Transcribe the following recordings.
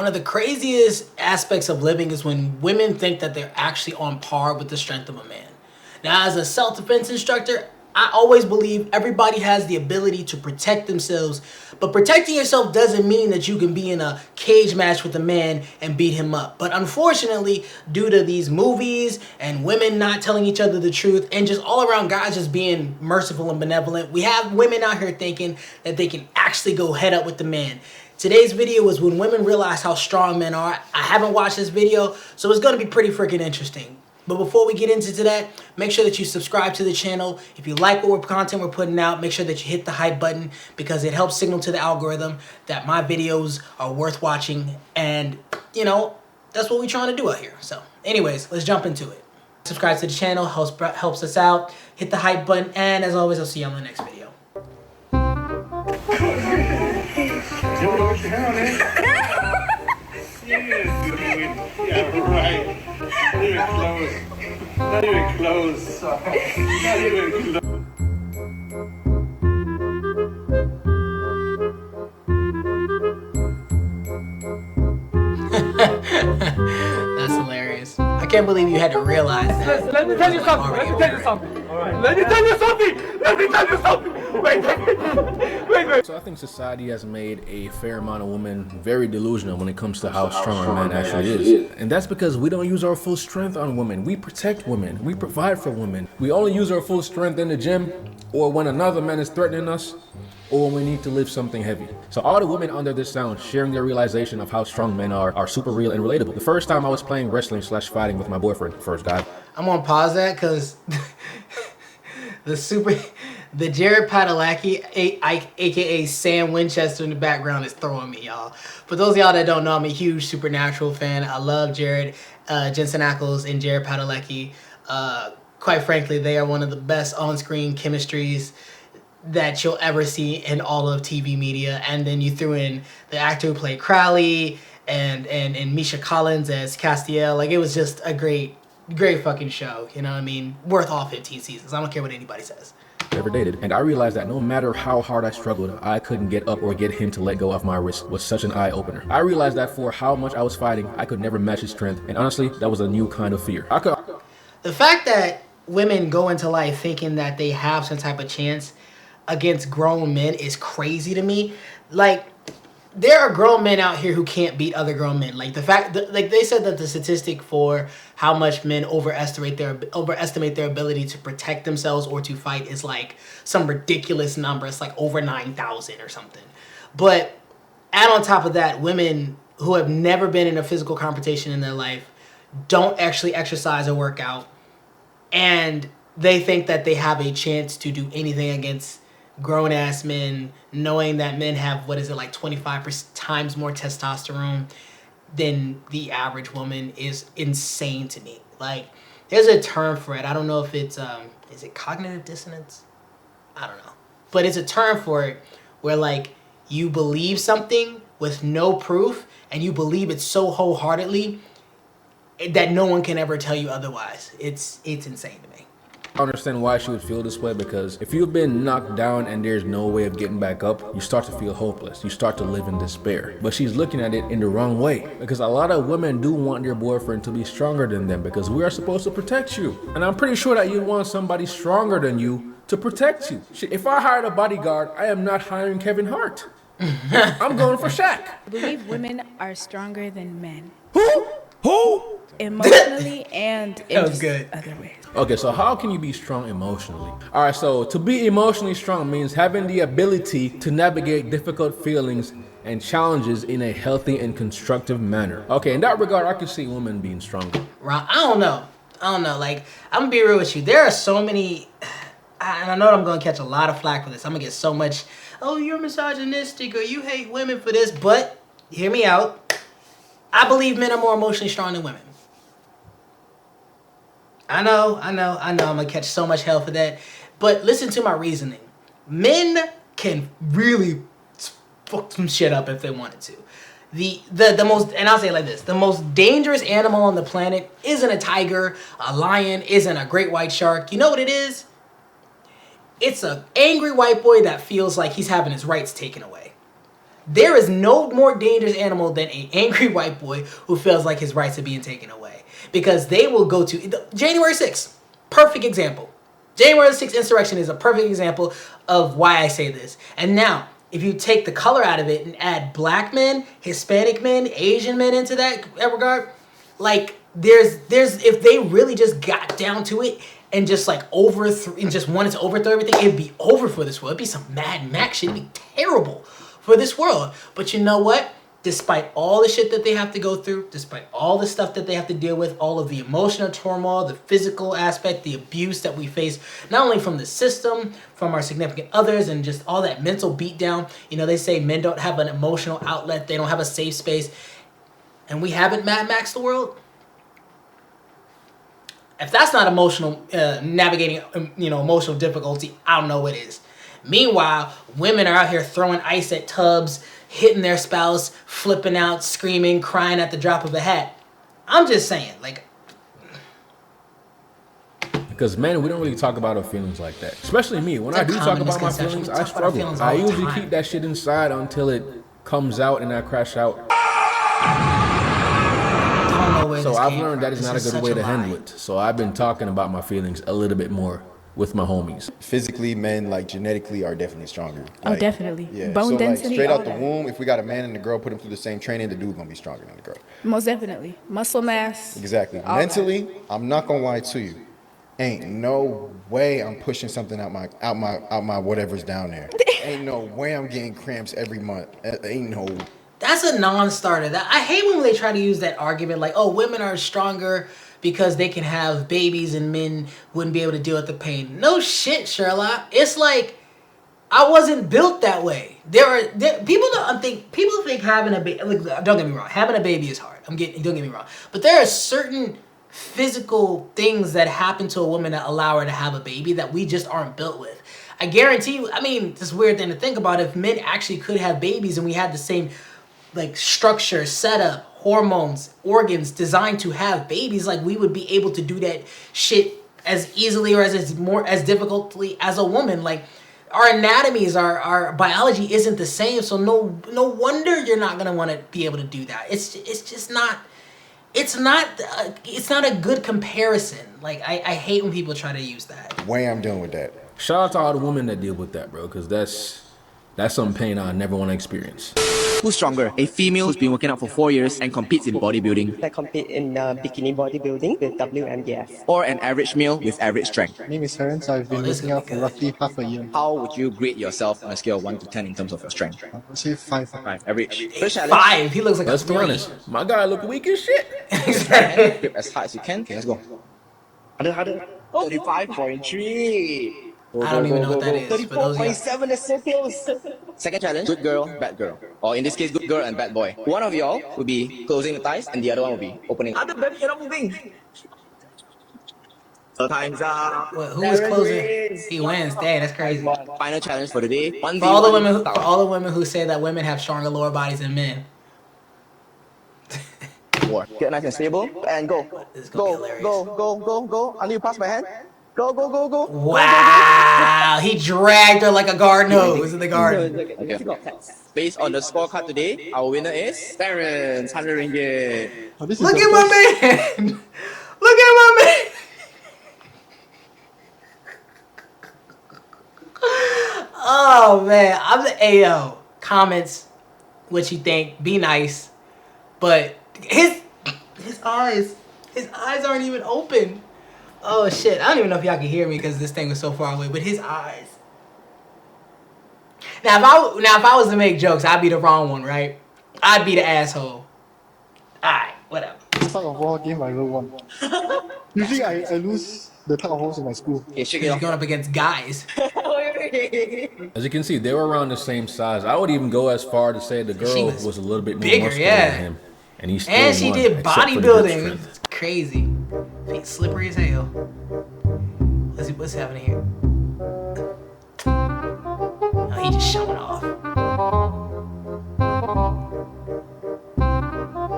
One of the craziest aspects of living is when women think that they're actually on par with the strength of a man. Now, as a self-defense instructor, I always believe everybody has the ability to protect themselves, but protecting yourself doesn't mean that you can be in a cage match with a man and beat him up. But unfortunately, due to these movies and women not telling each other the truth and just all around guys just being merciful and benevolent, we have women out here thinking that they can actually go head up with the man. Today's video is when women realize how strong men are. I haven't watched this video, so it's going to be pretty freaking interesting. But before we get into that, make sure that you subscribe to the channel. If you like what content we're putting out, make sure that you hit the hype button because it helps signal to the algorithm that my videos are worth watching. And, you know, that's what we're trying to do out here. So anyways, let's jump into it. Subscribe to the channel, helps us out. Hit the hype button. And as always, I'll see you on the next video. Yeah, right. Not even close. Not even close. That's hilarious. I can't believe you had to realize that. Let me tell you something. Let me tell you something. Let me tell you something. Let me tell you something. Wait. So I think society has made a fair amount of women very delusional when it comes to how strong a man actually is. And that's because we don't use our full strength on women. We protect women. We provide for women. We only use our full strength in the gym or when another man is threatening us or when we need to lift something heavy. So all the women under this sound sharing their realization of how strong men are super real and relatable. The first time I was playing wrestling / fighting with my boyfriend, first guy. I'm gonna pause that because the Jared Padalecki, aka Sam Winchester in the background is throwing me, y'all. For those of y'all that don't know, I'm a huge Supernatural fan. I love Jared, Jensen Ackles and Jared Padalecki. Quite frankly, they are one of the best on-screen chemistries that you'll ever see in all of TV media. And then you threw in the actor who played Crowley and Misha Collins as Castiel. Like, it was just a great fucking show. You know what I mean? Worth all 15 seasons. I don't care what anybody says. Ever dated. And I realized that no matter how hard I struggled, I couldn't get up or get him to let go of my wrist was such an eye-opener. I realized that for how much I was fighting, I could never match his strength. And honestly, that was a new kind of fear. The fact that women go into life thinking that they have some type of chance against grown men is crazy to me. Like, there are grown men out here who can't beat other grown men. Like, the fact that, like, they said that the statistic for how much men overestimate their ability to protect themselves or to fight is like some ridiculous number. It's like over 9,000 or something. But add on top of that, women who have never been in a physical confrontation in their life don't actually exercise or work out, and they think that they have a chance to do anything against grown-ass men, knowing that men have, what is it, like 25 times more testosterone than the average woman is insane to me. Like, there's a term for it. I don't know if it's, is it cognitive dissonance? I don't know. But it's a term for it where, like, you believe something with no proof and you believe it so wholeheartedly that no one can ever tell you otherwise. It's insane to me. I understand why she would feel this way, because if you've been knocked down and there's no way of getting back up, you start to feel hopeless. You start to live in despair. But she's looking at it in the wrong way, because a lot of women do want their boyfriend to be stronger than them because we are supposed to protect you. And I'm pretty sure that you want somebody stronger than you to protect you. If I hired a bodyguard, I am not hiring Kevin Hart. I'm going for Shaq. I believe women are stronger than men. Who? Emotionally and in was good. other ways. Okay, so how can you be strong emotionally? All right, so to be emotionally strong means having the ability to navigate difficult feelings and challenges in a healthy and constructive manner. Okay, in that regard, I can see women being stronger. I don't know. Like, I'm gonna be real with you. There are so many, and I know I'm gonna catch a lot of flack for this. I'm gonna get so much, oh, you're misogynistic or you hate women for this, but hear me out. I believe men are more emotionally strong than women. I know, I'm gonna catch so much hell for that. But listen to my reasoning. Men can really fuck some shit up if they wanted to. The most, and I'll say it like this, the most dangerous animal on the planet isn't a tiger, a lion, isn't a great white shark. You know what it is? It's an angry white boy that feels like he's having his rights taken away. There is no more dangerous animal than an angry white boy who feels like his rights are being taken away. Because they will go to January 6th. Perfect example. January 6th insurrection is a perfect example of why I say this. And now, if you take the color out of it and add black men, Hispanic men, Asian men into that regard, like there's if they really just got down to it and just like just wanted to overthrow everything, it'd be over for this world. It'd be some Mad Max shit. It'd be terrible for this world. But you know what? Despite all the shit that they have to go through, despite all the stuff that they have to deal with, all of the emotional turmoil, the physical aspect, the abuse that we face, not only from the system, from our significant others, and just all that mental beatdown. You know, they say men don't have an emotional outlet. They don't have a safe space. And we haven't Mad Maxed the world. If that's not emotional, navigating, emotional difficulty, I don't know what is. Meanwhile, women are out here throwing ice at tubs, hitting their spouse, flipping out, screaming, crying at the drop of a hat. I'm just saying, like... Because, man, we don't really talk about our feelings like that. Especially me. When I do talk about my feelings, I struggle. I usually keep that shit inside until it comes out and I crash out. So I've learned that is not a good way to handle it. So I've been talking about my feelings a little bit more with my homies. Physically, men like genetically are definitely stronger. Oh, definitely. Yeah. Bone so density. Like straight out the womb, if we got a man and a girl, put them through the same training, the dude gonna be stronger than the girl. Most definitely. Muscle mass. Exactly. Mentally, I'm not gonna lie to you. Ain't no way I'm pushing something out my whatever's down there. Ain't no way I'm getting cramps every month. Ain't no. That's a non-starter. I hate when they try to use that argument like, oh, women are stronger because they can have babies and men wouldn't be able to deal with the pain. No shit, Sherlock. It's like, I wasn't built that way. People think having a baby, like, don't get me wrong, having a baby is hard. Don't get me wrong. But there are certain physical things that happen to a woman that allow her to have a baby that we just aren't built with. I guarantee you, I mean, this weird thing to think about, if men actually could have babies and we had the same like structure, setup, hormones, organs designed to have babies, like we would be able to do that shit as easily or as difficultly as a woman. Like our anatomies, our biology isn't the same, so no wonder you're not gonna want to be able to do that. It's just not. It's not a good comparison. Like I hate when people try to use that. Way I'm dealing with that. Shout out to all the women that deal with that, bro, because that's some pain I never want to experience. Who's stronger? A female who's been working out for 4 years and competes in bodybuilding? I compete in bikini bodybuilding with WMDF. Or an average male with average strength? My name is Terence. I've been working out for roughly half a year. How would you grade yourself on a scale of 1 to 10 in terms of your strength? I would say 5. 5, average. First challenge. 5. He looks like Let's a be 3. honest. My guy look weak as shit. Grip as hard as you can. Okay, let's go. Harder. 35.3. I don't even know what that is. 34.7, that's so close. Second challenge, good girl, bad girl. Or in this case, good girl and bad boy. One of y'all will be closing the thighs and the other one will be opening. Other baby, you're not moving. So time's up. Well, who is closing? He wins. Dang, that's crazy. Final challenge for the day. For all the women who say that women have stronger lower bodies than men. Get nice and stable and go. Go. Until you pass my hand. Go. Wow, he dragged her like a garden hose in the garden. Okay. Based on the scorecard today, our winner is Terence, 100 ringgit. Look at my man. Look at my man. Oh man, I'm the AO. Comments what you think. Be nice, but his eyes aren't even open. Oh shit, I don't even know if y'all can hear me because this thing was so far away, but his eyes. Now if I was to make jokes, I'd be the wrong one, right? I'd be the asshole. Alright, whatever. Tug of war game I will won. Usually I lose the tug of wars in my school. He's Going up against guys. As you can see, they were around the same size. I would even go as far to say the girl was a little bit more bigger, muscular yeah. than him. And she won, did bodybuilding. It's crazy. Feet slippery as hell. What's happening here? Oh, he just showing off.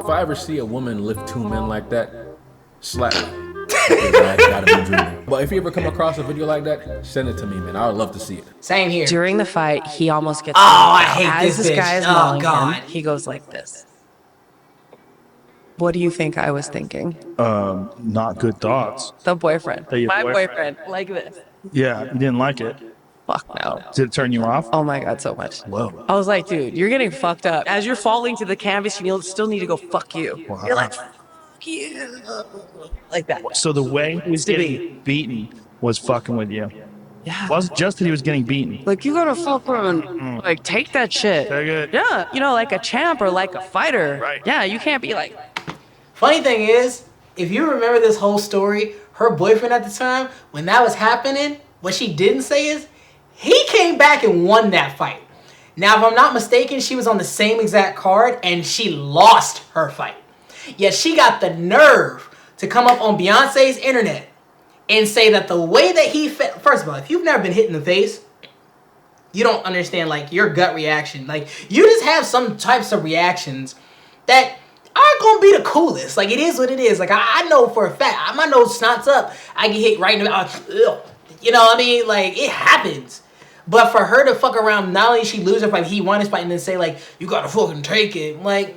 If I ever see a woman lift 2 men like that, slap me. I gotta be dreaming. But if you ever come across a video like that, send it to me, man. I would love to see it. Same here. During the fight, he almost gets. Oh, I hate As this this guy bitch. is Oh, mauling God. him, he goes like this. What do you think I was thinking? Not good thoughts. The boyfriend. Your My boyfriend. Like this. Yeah, you didn't like it. Fuck no. Did it turn you off? Oh my God, so much. Whoa. I was like, dude, you're getting fucked up. As you're falling to the canvas, you still need to go fuck you. Wow. You're like, fuck you. Like that. So the way he was getting beaten was fucking with you. Yeah. It wasn't just that he was getting beaten. Like, you gotta fucking, like, take that shit. Take it. Yeah. You know, like a champ or like a fighter. Right. Yeah, you can't be like. Funny thing is, if you remember this whole story, her boyfriend at the time, when that was happening, what she didn't say is, he came back and won that fight. Now, if I'm not mistaken, she was on the same exact card and she lost her fight. Yet she got the nerve to come up on Beyonce's internet and say that the way that he first of all, if you've never been hit in the face, you don't understand like your gut reaction. Like you just have some types of reactions that aren't gonna be the coolest. Like it is what it is. Like I know for a fact, my nose snots up. I get hit right in the you know what I mean? Like it happens. But for her to fuck around, not only she lose her fight, he won his fight, and then say like, you gotta fucking take it. Like,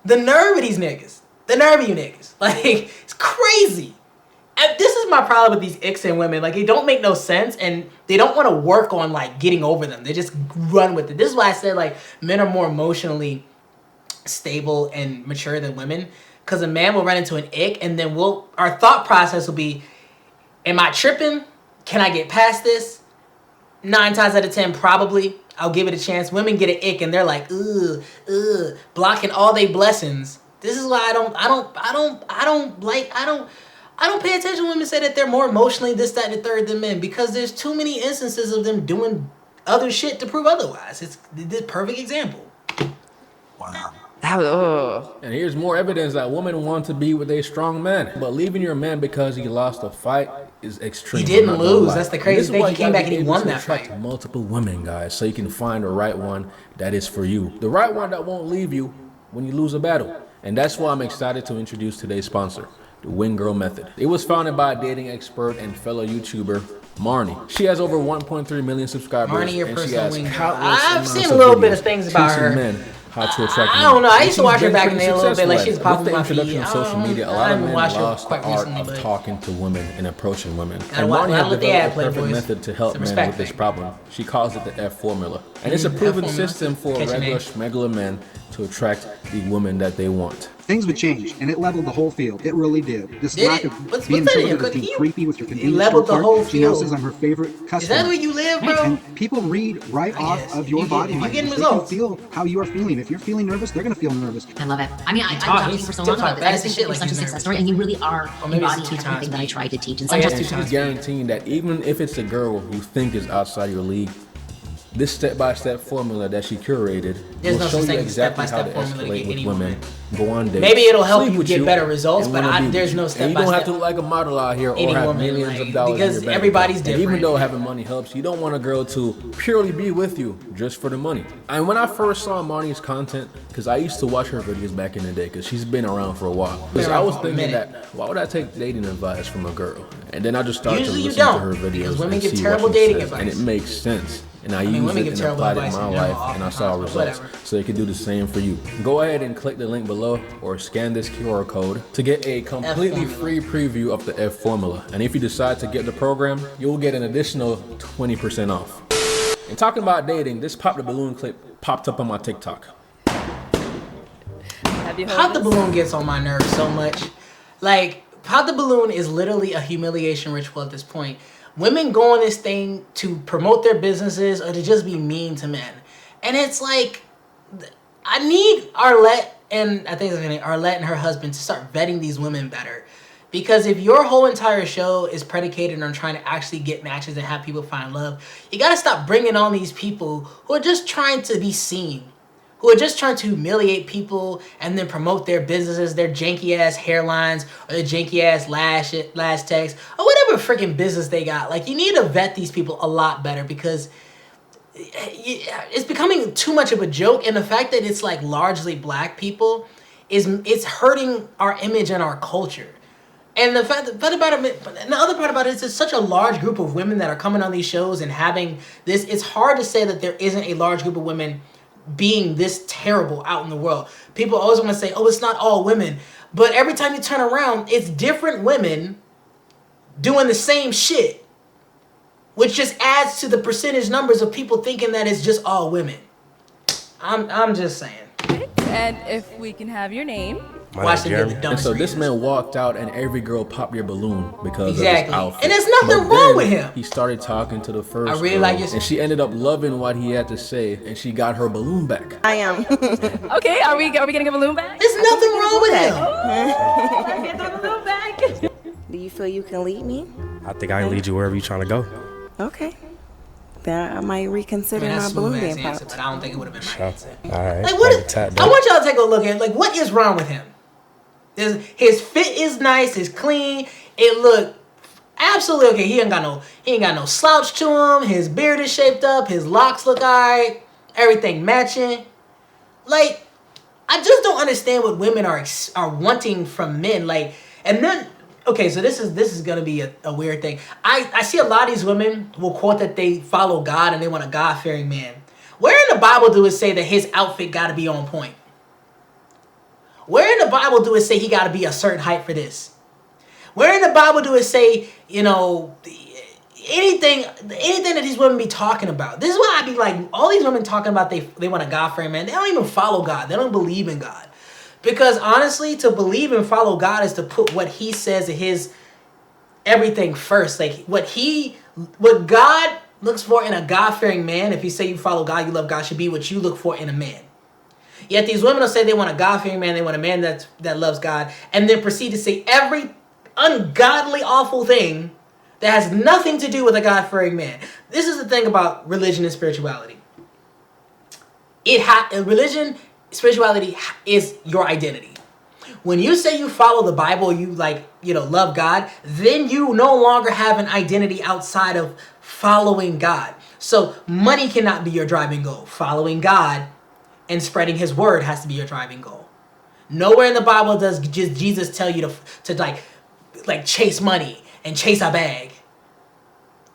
the nerve of these niggas. The nerve of you niggas. Like, it's crazy. And this is my problem with these icks and women. Like, it don't make no sense, and they don't want to work on, like, getting over them. They just run with it. This is why I said, like, men are more emotionally stable and mature than women. Because a man will run into an ick, and then our thought process will be, am I tripping? Can I get past this? 9 times out of 10, probably. I'll give it a chance. Women get an ick and they're like, blocking all their blessings. This is why I don't pay attention when women say that they're more emotionally this, that, and the third than men, because there's too many instances of them doing other shit to prove otherwise. It's the perfect example. Wow. And here's more evidence that women want to be with a strong man. But leaving your man because he lost a fight is extreme. He didn't lose. That's the crazy thing. He came back and he won that fight. Multiple women, guys, so you can find the right one that is for you. The right one that won't leave you when you lose a battle. And that's why I'm excited to introduce today's sponsor, the Wing Girl Method. It was founded by a dating expert and fellow YouTuber, Marnie. She has over 1.3 million subscribers. Marnie, your and she personal has wing girl. countless I've amounts seen of a little videos bit of things about teaching her. men how to attract I don't know. I men. used to watch her back in the day a little bit. Like Successful she's at it. popping With the my feed. introduction of social media, a lot I of haven't men watched her lost the quite art recently, of but talking to women and approaching women. Gotta And watch- Marnie gotta has let the developed ad a play, perfect boys. method to help Some men respect with this thing. problem. She calls it the F formula. And it's a proven formula. system for Catchy regular name. schmegular men to attract the women that they want. Things would change, and it leveled the whole field. It really did. This Did lack it? of What's being that in? interpreted as being He- creepy with your it convenience leveled store the whole card. She now field. says I'm her favorite customer. Is that where you live, bro? And people read right off of your body you language. getting They results. can feel how you are feeling. If you're feeling nervous, they're going to feel nervous. I love it. I mean, I've been talk- talking to he's you for so still long about talking this. I fast just as think shit you're like such a he's success nervous. story, and you really are Or maybe it's embodying 2 times everything that I speed. try to teach. And Oh, yeah, sometimes it's 2 She's times. guaranteeing that even if it's a girl you think is outside your league, this step-by-step formula that she curated There's will no show such you thing as exactly how to step-by-step formula to escalate get with any women, go on dates. Maybe it'll help sleep you with get better results, and but wanna be with there's you. no And you don't have to step-by-step. like a model out here or Any have woman, millions like, of dollars because in your bank everybody's account. And different. even though having money helps, you don't want a girl to purely be with you just for the money. And when I first saw Marnie's content, because I used to watch her videos back in the day, because she's been around for a while, because I was thinking that, why would I take dating advice from a girl? And then I just started Usually to you listen to don't, her because videos women and give see terrible what she dating says, and advice. it makes sense. And I mean, use women it give and terrible applied it in advice my in general, life, and I saw oftentimes, but results. whatever. So you can do the same for you. Go ahead and click the link below or scan this QR code to get a completely free preview of the F formula. And if you decide to get the program, you'll get an additional 20% off. And talking about dating, this Pop the Balloon clip popped up on my TikTok. Have you heard Pop the this? balloon gets on my nerves so much. Like, pop the balloon is literally a humiliation ritual at this point. Women go on this thing to promote their businesses or to just be mean to men. And it's like, I need Arlette and I think it's her name, Arlette and her husband to start vetting these women better. Because if your whole entire show is predicated on trying to actually get matches and have people find love, you gotta stop bringing on these people who are just trying to be seen. Who are just trying to humiliate people and then promote their businesses, their janky ass hairlines or their janky ass lash tags or whatever freaking business they got. Like, you need to vet these people a lot better because it's becoming too much of a joke, and the fact that it's like largely black people it's hurting our image and our culture. And the fact about it, and the other part about it is it's such a large group of women that are coming on these shows and having this. It's hard to say that there isn't a large group of women being this terrible out in the world. People always want to say, oh, it's not all women. But every time you turn around, it's different women doing the same shit, which just adds to the percentage numbers of people thinking that it's just all women. I'm just saying. And if we can have your name. Watch the And so this man walked out and every girl popped your balloon because of his outfit. And there's nothing wrong with him. He started talking to the first I really girl, like your... and she ended up loving what he had to say, and she got her balloon back. I am. Okay, are we getting a balloon back? There's nothing wrong with him. Let's get the balloon back. Do you feel you can lead me? I think I can lead you wherever you're trying to go. Okay. Then I might reconsider my balloon being popped. But I don't think it would have been my answer. All right. Like, I want y'all to take a look at, like, what is wrong with him? His fit is nice, it's clean, it look absolutely okay. He ain't got no slouch to him. His beard is shaped up, his locks look alright, everything matching. Like, I just don't understand what women are wanting from men. Like, and then okay, so this is gonna be a weird thing. I see a lot of these women will quote that they follow God and they want a God-fearing man. Where in the Bible do it say that his outfit got to be on point? Where in the Bible do it say he got to be a certain height for this? Where in the Bible do it say, you know, anything that these women be talking about? This is why I be like, all these women talking about they want a God-fearing man. They don't even follow God. They don't believe in God. Because honestly, to believe and follow God is to put what he says in his everything first. Like what God looks for in a God-fearing man, if you say you follow God, you love God, should be what you look for in a man. Yet these women will say they want a God-fearing man, they want a man that loves God, and then proceed to say every ungodly, awful thing that has nothing to do with a God-fearing man. This is the thing about religion and spirituality. Religion, spirituality is your identity. When you say you follow the Bible, you love God, then you no longer have an identity outside of following God. So money cannot be your driving goal. Following God and spreading his word has to be your driving goal. Nowhere in the Bible does just Jesus tell you to like chase money and chase a bag.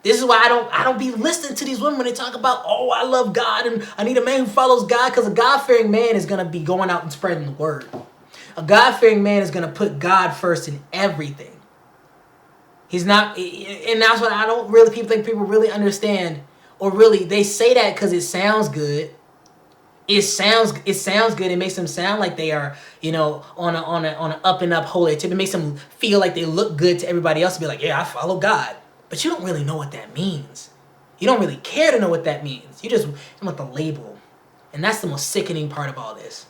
This is why I don't be listening to these women when they talk about, oh, I love God and I need a man who follows God, because a God-fearing man is going to be going out and spreading the word. A God-fearing man is going to put God first in everything. He's not, and that's what I don't really think people really understand, or really they say that because it sounds good. It sounds good. It makes them sound like they are, on an up and up holy tip. It makes them feel like they look good to everybody else and be like, yeah, I follow God. But you don't really know what that means. You don't really care to know what that means. You just want the label. And that's the most sickening part of all this.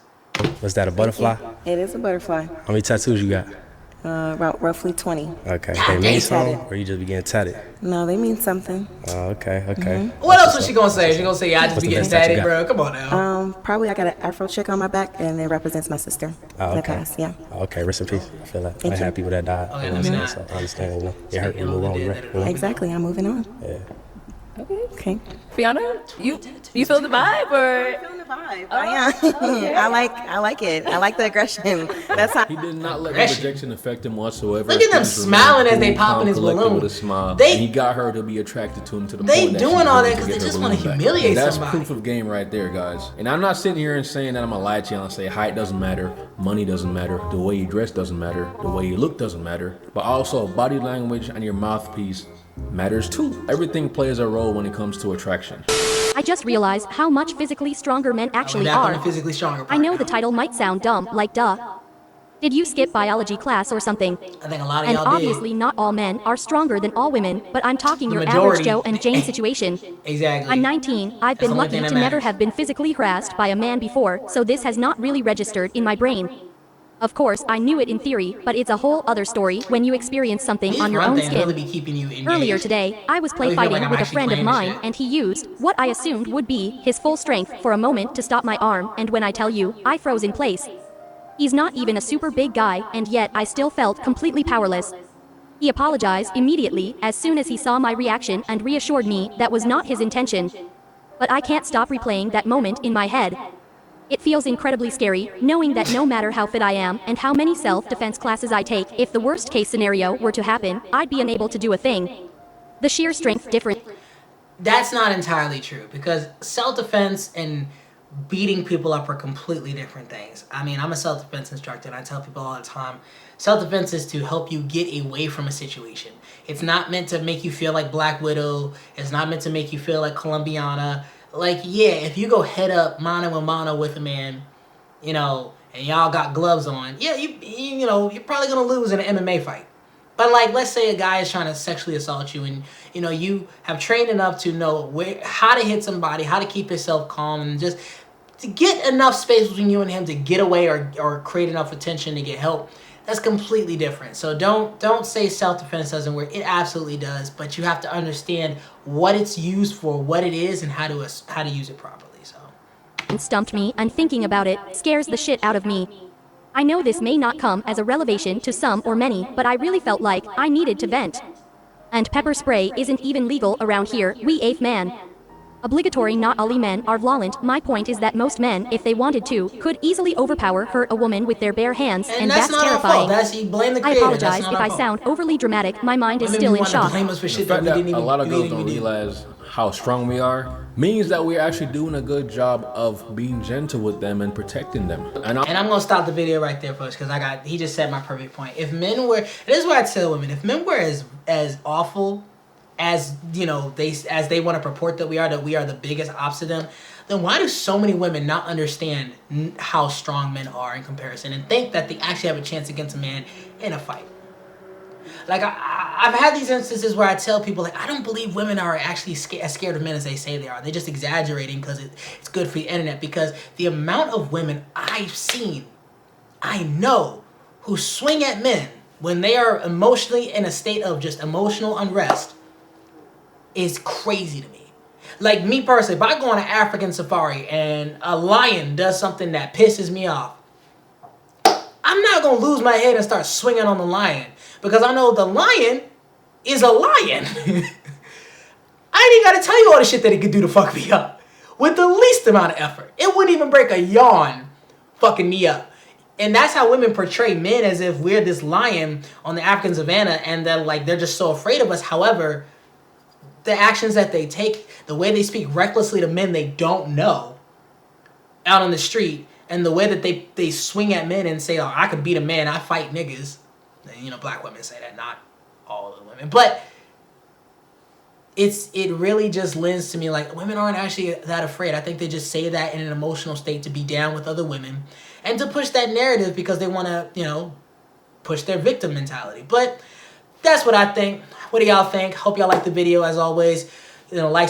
Was that a butterfly? It is a butterfly. How many tattoos you got? About roughly 20. Okay. They mean something, or you just be getting tatted? No, they mean something. Oh, okay. Mm-hmm. What else was she gonna say? She gonna say, yeah, I just be getting tatted, bro. Come on now. Probably I got an Afro chick on my back, and it represents my sister. Oh, in the okay. past, yeah. Okay, rest in peace. I feel that. Thank I'm you. happy with that died. Okay, let me not. So I understand, it hurt, you move on, right? Exactly, I'm moving on. Yeah. Okay. Fiona, you feel the vibe, or? I'm feeling the vibe. I am. Okay. I like it. I like the aggression. That's how. He did not let the rejection affect him whatsoever. Look at them He just smiling as remained they cool, popping his collected balloon. with a smile. They- And he got her to be attracted to him to the They point that doing she all wanted that to 'cause get they her just wanna balloon back. humiliate And that's somebody. proof of game right there, guys. And I'm not sitting here and saying that I'm gonna lie to you and say height doesn't matter, money doesn't matter, the way you dress doesn't matter, the way you look doesn't matter, but also body language and your mouthpiece matters too. Everything plays a role when it comes to attraction. I just realized how much physically stronger men actually back on are. the physically stronger part I know now. the title might sound dumb, like duh. Did you skip biology class or something? I think a lot of And y'all did. obviously not all men are stronger than all women, but I'm talking The your majority. average Joe and Jane situation. Exactly. I'm 19, I've That's the been only lucky thing to that never matters. have been physically harassed by a man before, so this has not really registered in my brain. Of course, I knew it in theory, but it's a whole other story when you experience something These on your run own things skin. really be keeping you engaged. Earlier today, I was play I feel like fighting I'm with a actually friend of playing this mine, shit. and he used what I assumed would be his full strength for a moment to stop my arm, and when I tell you, I froze in place. He's not even a super big guy, and yet I still felt completely powerless. He apologized immediately as soon as he saw my reaction and reassured me that was not his intention. But I can't stop replaying that moment in my head. It feels incredibly scary, knowing that no matter how fit I am and how many self-defense classes I take, if the worst case scenario were to happen, I'd be unable to do a thing. The sheer strength difference. That's not entirely true, because self-defense and beating people up are completely different things. I mean, I'm a self-defense instructor, and I tell people all the time, self-defense is to help you get away from a situation. It's not meant to make you feel like Black Widow. It's not meant to make you feel like Colombiana. Like, yeah, if you go head up mano a mano with a man, you know, and y'all got gloves on, yeah, you know, you're probably gonna lose in an MMA fight. But like, let's say a guy is trying to sexually assault you, and you know you have trained enough to know how to hit somebody, how to keep yourself calm, and just to get enough space between you and him to get away or create enough attention to get help. That's completely different. So don't say self-defense doesn't work. It absolutely does, but you have to understand what it's used for, what it is, and how to use it properly. So stumped me, and thinking about it scares the shit out of me. I know this may not come as a revelation to some or many, but I really felt like I needed to vent. And pepper spray isn't even legal around here, we AF man. Obligatory, not all men are violent. My point is that most men, if they wanted to, could easily overpower, hurt a woman with their bare hands, and that's terrifying. You blame the I creator. apologize if I sound overly dramatic. My mind is still in shock. The fact that a lot of girls don't realize how strong we are means that we're actually doing a good job of being gentle with them and protecting them. And I'm gonna stop the video right there, folks, because he just said my perfect point. If men were, this is what I tell women, if men were as awful as, you know, as they want to purport that we are the biggest ops to them, then why do so many women not understand how strong men are in comparison and think that they actually have a chance against a man in a fight? Like, I've had these instances where I tell people, like, I don't believe women are actually as scared of men as they say they are. They're just exaggerating because it's good for the internet. Because the amount of women I've seen, I know, who swing at men when they are emotionally in a state of just emotional unrest is crazy to me. Like, me personally, if I go on an African safari and a lion does something that pisses me off, I'm not going to lose my head and start swinging on the lion. Because I know the lion is a lion. I ain't even got to tell you all the shit that it could do to fuck me up. With the least amount of effort. It wouldn't even break a yawn fucking me up. And that's how women portray men, as if we're this lion on the African savannah and that, like, they're just so afraid of us. However, the actions that they take, the way they speak recklessly to men they don't know out on the street, and the way that they swing at men and say, oh, I could beat a man, I fight niggas. You know, black women say that, not all of the women. But it really just lends to me like women aren't actually that afraid. I think they just say that in an emotional state to be down with other women and to push that narrative because they want to, you know, push their victim mentality. But that's what I think. What do y'all think? Hope y'all like the video as always. You know, like